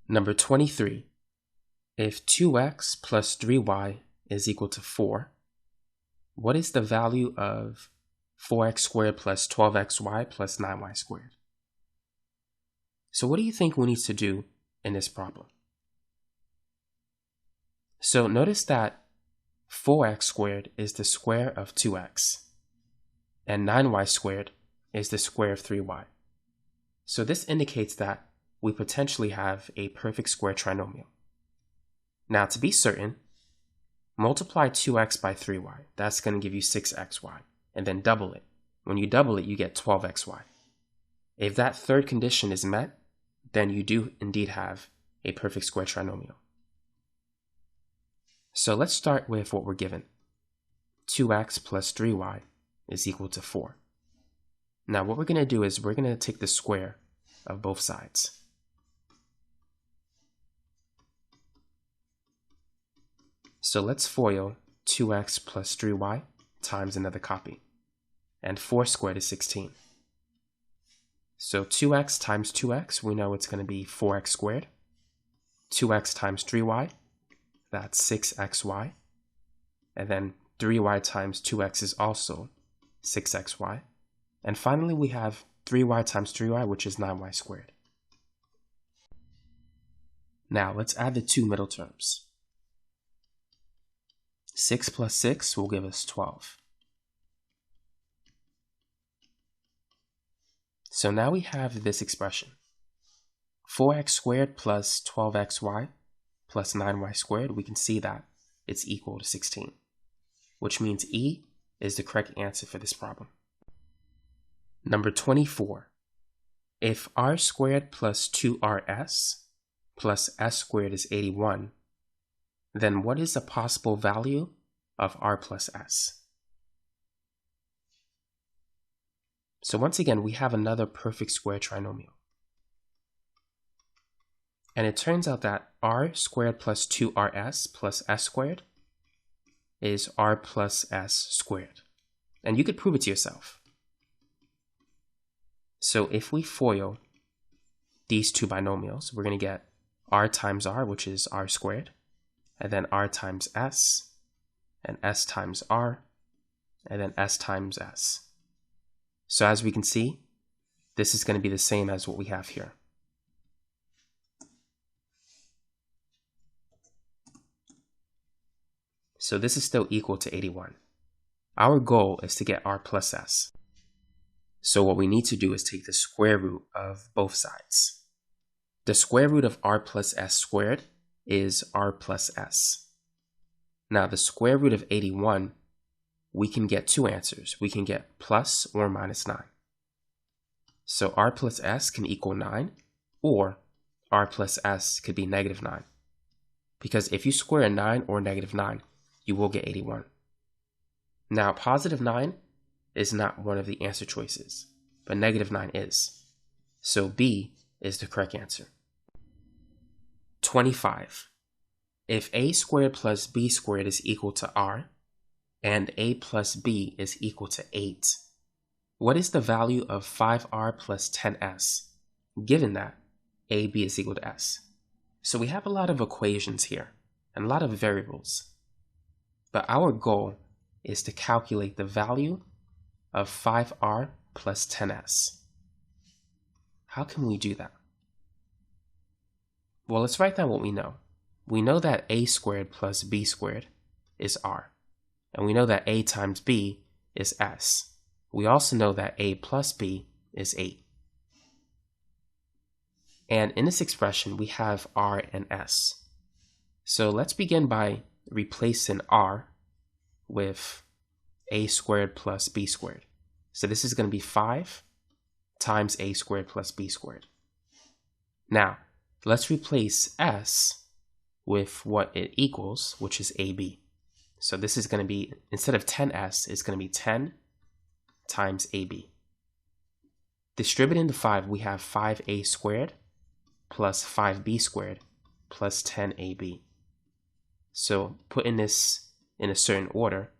Number 23. If 2x plus 3y is equal to 4, what is the value of 4x squared plus 12xy plus 9y squared? So what do you think we need to do in this problem? So notice that 4x squared is the square of 2x, and 9y squared is the square of 3y. So this indicates that we potentially have a perfect square trinomial. Now, to be certain, multiply 2x by 3y. That's going to give you 6xy, and then double it. When you double it, you get 12xy. If that third condition is met, then you do indeed have a perfect square trinomial. So let's start with what we're given. 2x plus 3y is equal to 4. Now what we're going to do is we're going to take the square of both sides. So let's FOIL 2x plus 3y times another copy. And 4 squared is 16. So 2x times 2x, we know it's going to be 4x squared. 2x times 3y, that's 6xy. And then 3y times 2x is also 6xy. And finally, we have 3y times 3y, which is 9y squared. Now, let's add the two middle terms. 6 plus 6 will give us 12. So now we have this expression. 4x squared plus 12xy plus 9y squared, we can see that it's equal to 16, which means E is the correct answer for this problem. Number 24. If r squared plus 2rs plus s squared is 81, then what is the possible value of r plus s? So once again, we have another perfect square trinomial. And it turns out that r squared plus 2rs plus s squared is r plus s squared. And you could prove it to yourself. So if we FOIL these two binomials, we're going to get r times r, which is r squared, and then r times s, and s times r, and then s times s. So as we can see, this is going to be the same as what we have here. So this is still equal to 81. Our goal is to get r plus s. So what we need to do is take the square root of both sides. The square root of r plus s squared is r plus s. Now the square root of 81, we can get two answers. We can get plus or minus 9. So r plus s can equal 9, or r plus s could be negative 9. Because if you square a 9 or negative 9, you will get 81. Now positive 9 is not one of the answer choices, but negative 9 is. So B is the correct answer. 25. If a squared plus b squared is equal to r, and a plus b is equal to 8, what is the value of 5r plus 10s, given that ab is equal to s? So we have a lot of equations here, and a lot of variables. But our goal is to calculate the value of 5r plus 10s. How can we do that? Well, let's write down what we know. We know that a squared plus b squared is r. And we know that a times b is s. We also know that a plus b is 8. And in this expression, we have r and s. So let's begin by replacing r with a squared plus b squared. So this is going to be 5 times a squared plus b squared. Now, let's replace s with what it equals, which is ab. So this is going to be, instead of 10s, it's going to be 10 times ab. Distributing the 5, we have 5a squared plus 5b squared plus 10ab. So putting this in a certain order,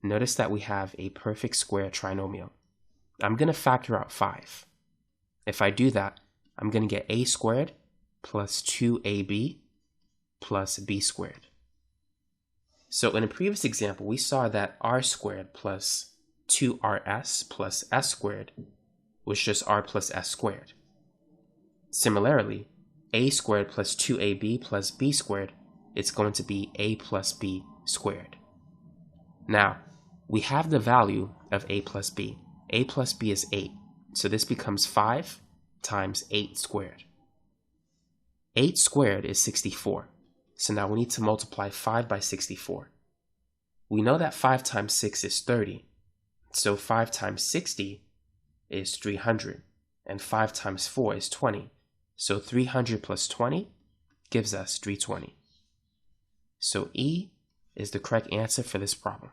notice that we have a perfect square trinomial. I'm going to factor out 5. If I do that, I'm going to get a squared plus 2ab plus b squared. So in a previous example, we saw that r squared plus 2rs plus s squared was just r plus s squared. Similarly, a squared plus 2ab plus b squared, it's going to be a plus b squared. Now, we have the value of a plus b. A plus b is 8, so this becomes 5 times 8 squared. 8 squared is 64, so now we need to multiply 5 by 64. We know that 5 times 6 is 30, so 5 times 60 is 300, and 5 times 4 is 20, so 300 plus 20 gives us 320. So E is the correct answer for this problem.